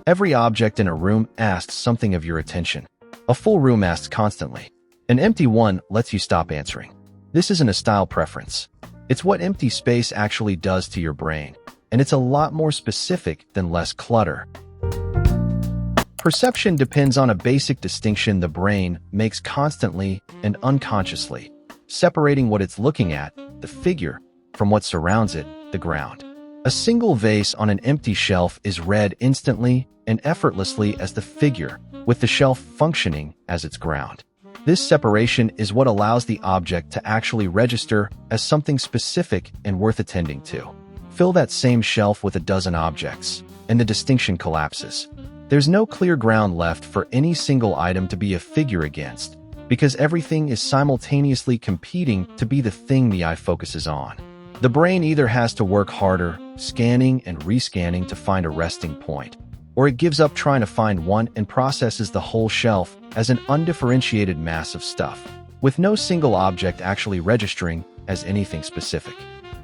Every object in a room asks something of your attention. A full room asks constantly. An empty one lets you stop answering. This isn't a style preference. It's what empty space actually does to your brain, and it's a lot more specific than less clutter. Perception depends on a basic distinction the brain makes constantly and unconsciously, separating what it's looking at, the figure, from what surrounds it, the ground. A single vase on an empty shelf is read instantly and effortlessly as the figure, with the shelf functioning as its ground. This separation is what allows the object to actually register as something specific and worth attending to. Fill that same shelf with a dozen objects, and the distinction collapses. There's no clear ground left for any single item to be a figure against, because everything is simultaneously competing to be the thing the eye focuses on. The brain either has to work harder, scanning and rescanning to find a resting point, or it gives up trying to find one and processes the whole shelf as an undifferentiated mass of stuff, with no single object actually registering as anything specific.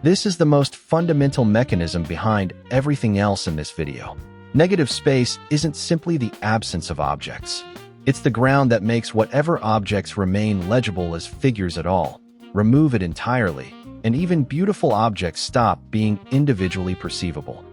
This is the most fundamental mechanism behind everything else in this video. Negative space isn't simply the absence of objects. It's the ground that makes whatever objects remain legible as figures at all. Remove it entirely, and even beautiful objects stop being individually perceivable.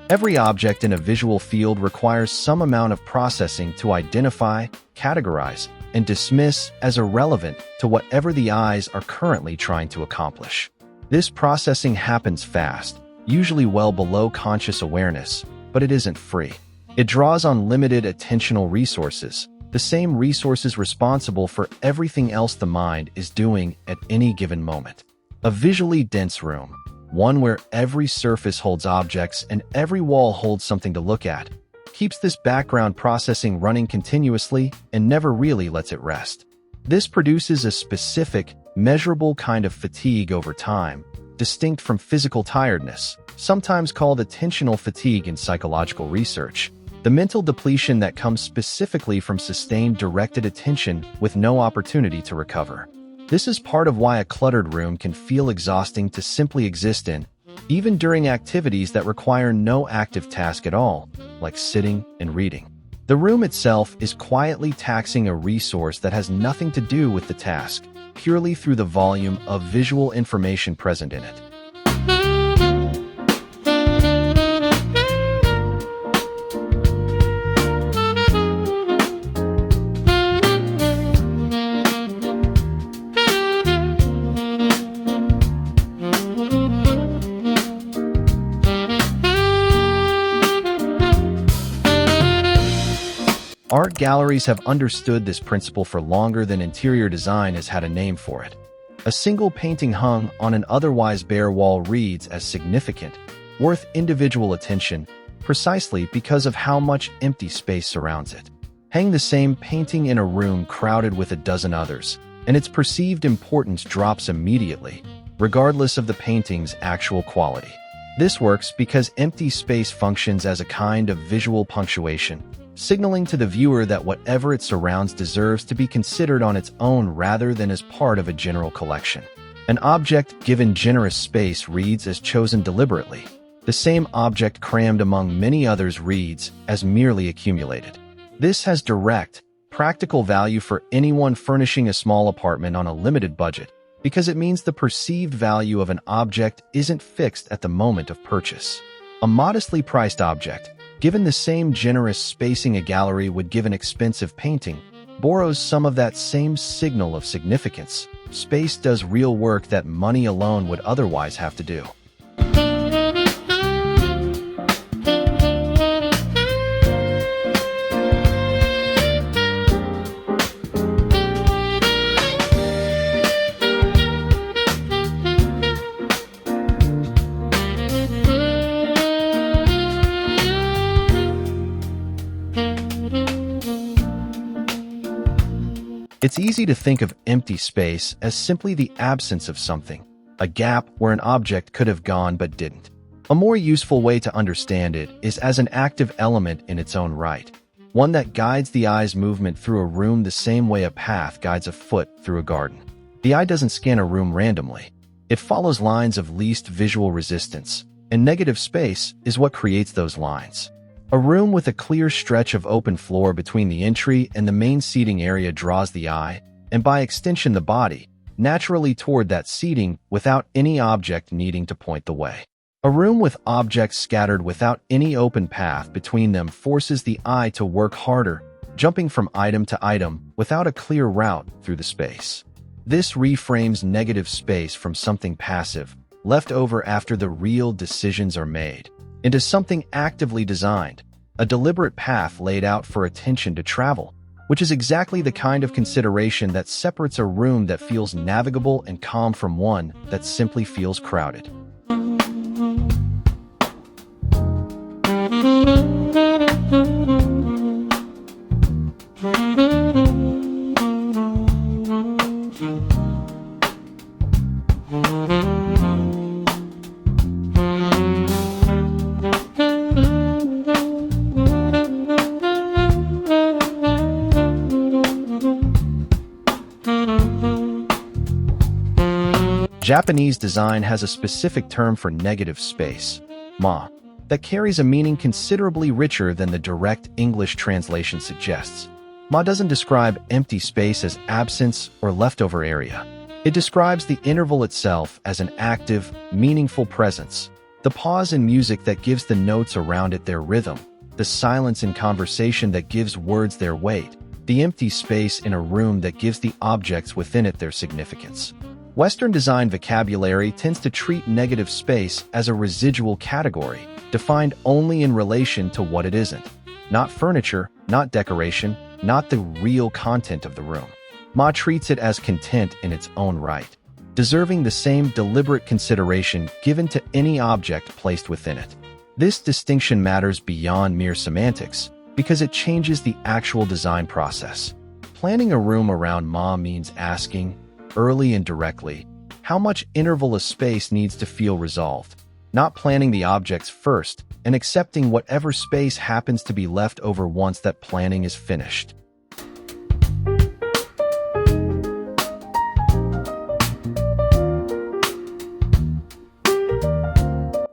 Every object in a visual field requires some amount of processing to identify, categorize, and dismiss as irrelevant to whatever the eyes are currently trying to accomplish. This processing happens fast, usually well below conscious awareness, but it isn't free. It draws on limited attentional resources, the same resources responsible for everything else the mind is doing at any given moment. A visually dense room, one where every surface holds objects and every wall holds something to look at, keeps this background processing running continuously and never really lets it rest. This produces a specific, measurable kind of fatigue over time, distinct from physical tiredness, sometimes called attentional fatigue in psychological research, the mental depletion that comes specifically from sustained directed attention with no opportunity to recover. This is part of why a cluttered room can feel exhausting to simply exist in, even during activities that require no active task at all, like sitting and reading. The room itself is quietly taxing a resource that has nothing to do with the task, purely through the volume of visual information present in it. Art galleries have understood this principle for longer than interior design has had a name for it. A single painting hung on an otherwise bare wall reads as significant, worth individual attention, precisely because of how much empty space surrounds it. Hang the same painting in a room crowded with a dozen others, and its perceived importance drops immediately, regardless of the painting's actual quality. This works because empty space functions as a kind of visual punctuation, signaling to the viewer that whatever it surrounds deserves to be considered on its own rather than as part of a general collection. An object given generous space reads as chosen deliberately. The same object crammed among many others reads as merely accumulated. This has direct, practical value for anyone furnishing a small apartment on a limited budget, because it means the perceived value of an object isn't fixed at the moment of purchase. A modestly priced object, given the same generous spacing a gallery would give an expensive painting, borrows some of that same signal of significance. Space does real work that money alone would otherwise have to do. It's easy to think of empty space as simply the absence of something, a gap where an object could have gone but didn't. A more useful way to understand it is as an active element in its own right, one that guides the eye's movement through a room the same way a path guides a foot through a garden. The eye doesn't scan a room randomly. It follows lines of least visual resistance, and negative space is what creates those lines. A room with a clear stretch of open floor between the entry and the main seating area draws the eye, and by extension the body, naturally toward that seating without any object needing to point the way. A room with objects scattered without any open path between them forces the eye to work harder, jumping from item to item without a clear route through the space. This reframes negative space from something passive, left over after the real decisions are made, into something actively designed, a deliberate path laid out for attention to travel, which is exactly the kind of consideration that separates a room that feels navigable and calm from one that simply feels crowded. Japanese design has a specific term for negative space, ma, that carries a meaning considerably richer than the direct English translation suggests. Ma doesn't describe empty space as absence or leftover area. It describes the interval itself as an active, meaningful presence, the pause in music that gives the notes around it their rhythm, the silence in conversation that gives words their weight, the empty space in a room that gives the objects within it their significance. Western design vocabulary tends to treat negative space as a residual category, defined only in relation to what it isn't. Not furniture, not decoration, not the real content of the room. Ma treats it as content in its own right, deserving the same deliberate consideration given to any object placed within it. This distinction matters beyond mere semantics, because it changes the actual design process. Planning a room around Ma means asking, early and directly, how much interval of space needs to feel resolved, not planning the objects first and accepting whatever space happens to be left over once that planning is finished.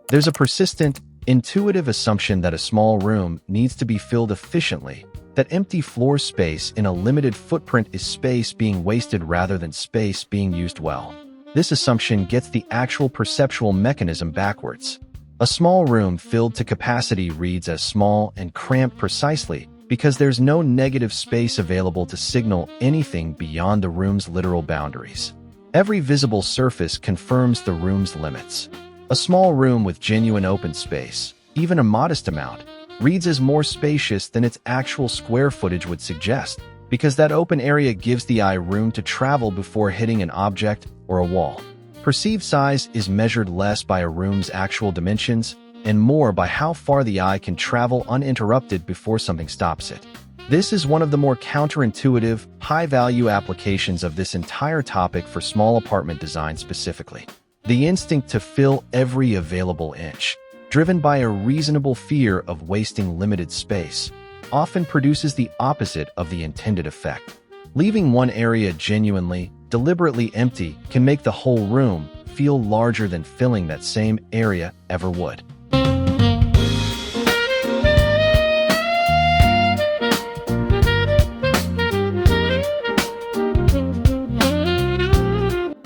There's a persistent, intuitive assumption that a small room needs to be filled efficiently, that empty floor space in a limited footprint is space being wasted rather than space being used well. This assumption gets the actual perceptual mechanism backwards. A small room filled to capacity reads as small and cramped precisely because there's no negative space available to signal anything beyond the room's literal boundaries. Every visible surface confirms the room's limits. A small room with genuine open space, even a modest amount, reads as more spacious than its actual square footage would suggest, because that open area gives the eye room to travel before hitting an object or a wall. Perceived size is measured less by a room's actual dimensions and more by how far the eye can travel uninterrupted before something stops it. This is one of the more counterintuitive, high-value applications of this entire topic for small apartment design specifically. The instinct to fill every available inch, driven by a reasonable fear of wasting limited space, often produces the opposite of the intended effect. Leaving one area genuinely, deliberately empty can make the whole room feel larger than filling that same area ever would.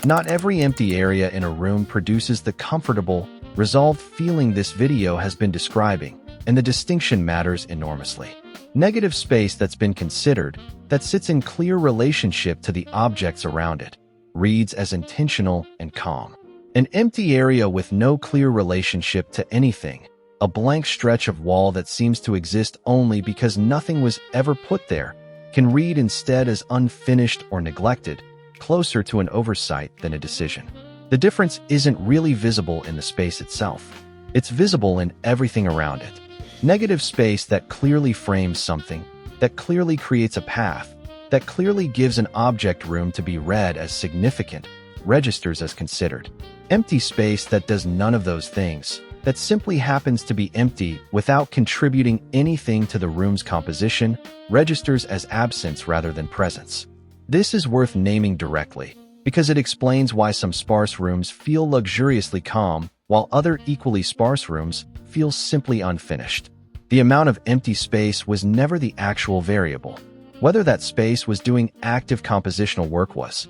Not every empty area in a room produces the comfortable, resolved feeling this video has been describing, and the distinction matters enormously. Negative space that's been considered, that sits in clear relationship to the objects around it, reads as intentional and calm. An empty area with no clear relationship to anything, a blank stretch of wall that seems to exist only because nothing was ever put there, can read instead as unfinished or neglected, closer to an oversight than a decision. The difference isn't really visible in the space itself. It's visible in everything around it. Negative space that clearly frames something, that clearly creates a path, that clearly gives an object room to be read as significant, registers as considered. Empty space that does none of those things, that simply happens to be empty without contributing anything to the room's composition, registers as absence rather than presence. This is worth naming directly, because it explains why some sparse rooms feel luxuriously calm, while other equally sparse rooms feel simply unfinished. The amount of empty space was never the actual variable. Whether that space was doing active compositional work was.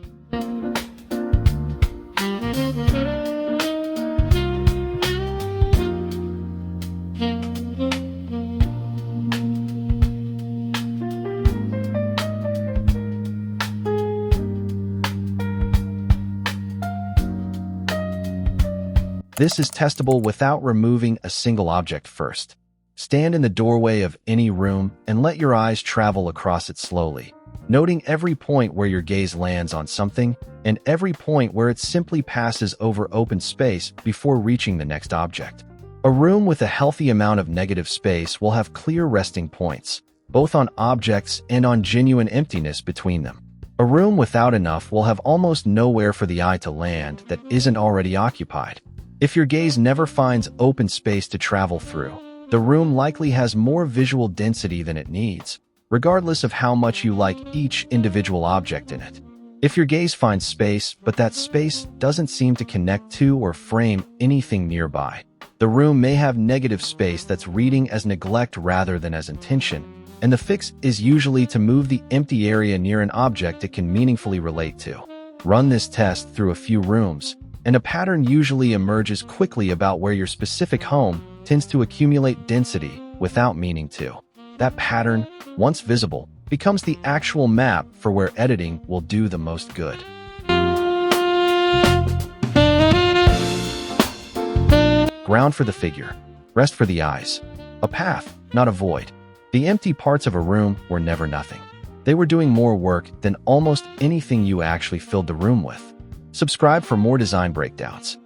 This is testable without removing a single object first. Stand in the doorway of any room and let your eyes travel across it slowly, noting every point where your gaze lands on something and every point where it simply passes over open space before reaching the next object. A room with a healthy amount of negative space will have clear resting points, both on objects and on genuine emptiness between them. A room without enough will have almost nowhere for the eye to land that isn't already occupied. If your gaze never finds open space to travel through, the room likely has more visual density than it needs, regardless of how much you like each individual object in it. If your gaze finds space, but that space doesn't seem to connect to or frame anything nearby, the room may have negative space that's reading as neglect rather than as intention, and the fix is usually to move the empty area near an object it can meaningfully relate to. Run this test through a few rooms, and a pattern usually emerges quickly about where your specific home tends to accumulate density without meaning to. That pattern, once visible, becomes the actual map for where editing will do the most good. Ground for the figure. Rest for the eyes. A path, not a void. The empty parts of a room were never nothing. They were doing more work than almost anything you actually filled the room with. Subscribe for more design breakdowns.